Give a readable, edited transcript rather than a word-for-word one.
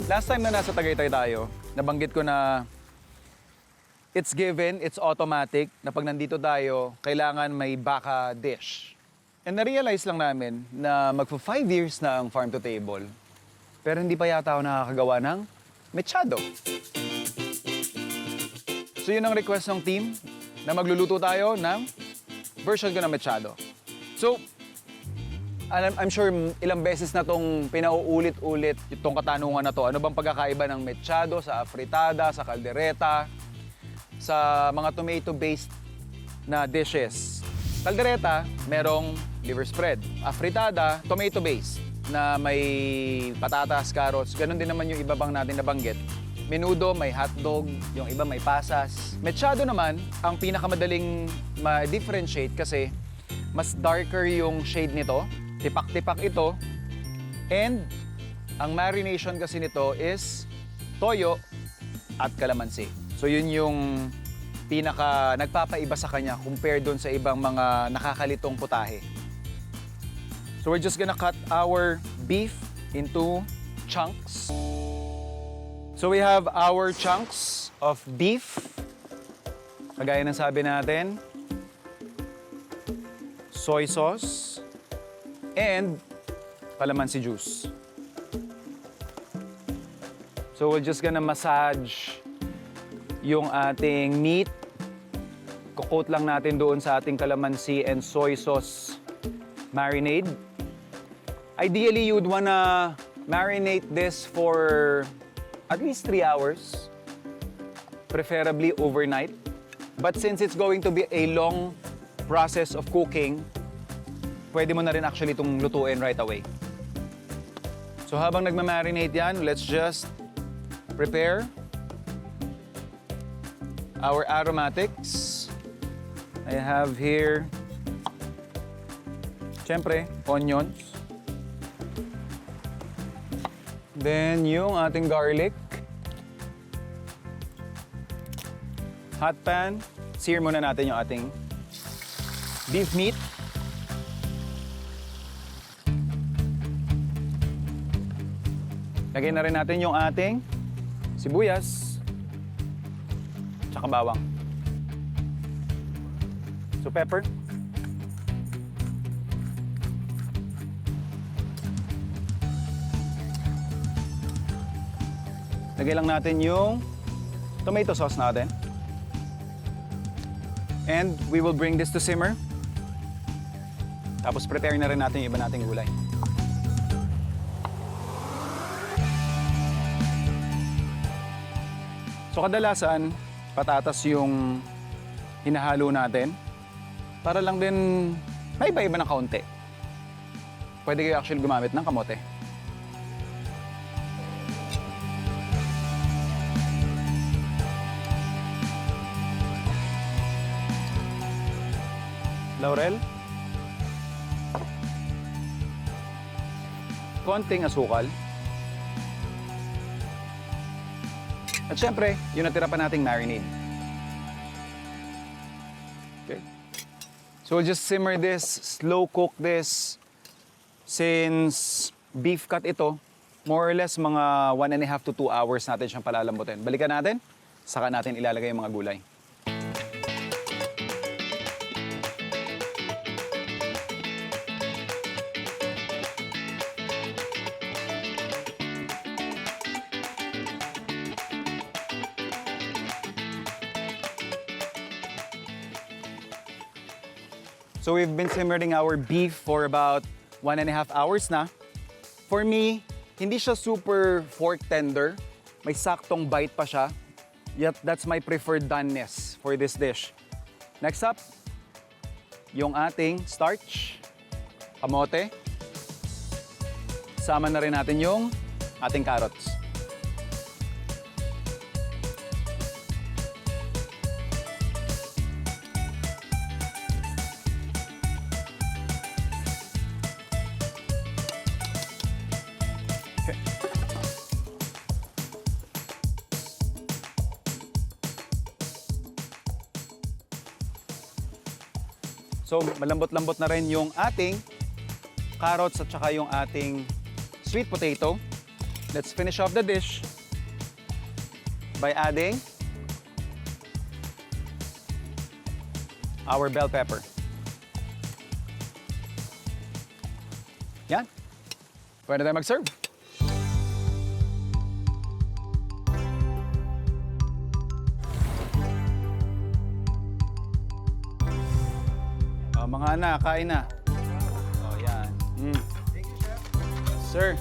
Last time na nasa Tagaytay tayo, nabanggit ko na it's given, it's automatic na pag nandito tayo, kailangan may baka dish. And na-realize lang namin na magpo 5 years na ang farm to table, pero hindi pa yata ako nakakagawa ng mechado. So yun ang request ng team, na magluluto tayo ng version ko ng mechado. So, I'm sure ilang beses na itong pinauulit-ulit itong katanungan na to. Ano bang pagkakaiba ng mechado sa afritada, sa caldereta, sa mga tomato-based na dishes? Caldereta, merong liver spread. Afritada, tomato-based na may patatas, carrots. Ganon din naman yung iba bang natin nabanggit. Menudo, may hotdog, yung iba may pasas. Mechado naman, ang pinakamadaling ma-differentiate kasi mas darker yung shade nito. Tipak-tipak ito. And ang marination kasi nito is toyo at kalamansi. So yun yung pinaka nagpapaiba sa kanya compared doon sa ibang mga nakakalitong putahe. So we're just gonna cut our beef into chunks. So we have our chunks of beef. Kagaya ng sabi natin, soy sauce, and calamansi juice. So we're just gonna massage yung ating meat. Kukot lang natin doon sa ating calamansi and soy sauce marinade. Ideally, you'd wanna marinate this for at least 3 hours, preferably overnight. But since it's going to be a long process of cooking, pwede mo na rin actually itong lutuin right away. So habang nagmamarinate yan, let's just prepare our aromatics. I have here, syempre, onions. Then yung ating garlic. Hot pan. Sear muna natin yung ating beef meat. Lagyan na rin natin yung ating sibuyas, tsaka bawang. So pepper. Lagyan lang natin yung tomato sauce natin. And we will bring this to simmer. Tapos prepare na rin natin yung iba nating gulay. So kadalasan, patatas yung hinahalo natin para lang din may iba-iba ng kaunti. Pwede kayo actually gumamit ng kamote. Laurel. Konting asukal. At syempre, yung natira pa nating marinade. Okay. So we'll just simmer this, slow cook this. Since beef cut ito, more or less mga 1.5 to 2 hours natin siyang palalambutin. Balikan natin, saka natin ilalagay yung mga gulay. So we've been simmering our beef for about 1.5 hours na. For me, hindi siya super fork tender. May saktong bite pa siya. Yet that's my preferred doneness for this dish. Next up, yung ating starch, kamote. Sama na rin natin yung ating carrots. So, malambot-lambot na rin yung ating carrots at saka yung ating sweet potato. let's finish off the dish by adding our bell pepper. Yan. Pwede tayo mag-serve. Oh, mga anak, kain na. Oh, yan. Thank you, Chef. Sir.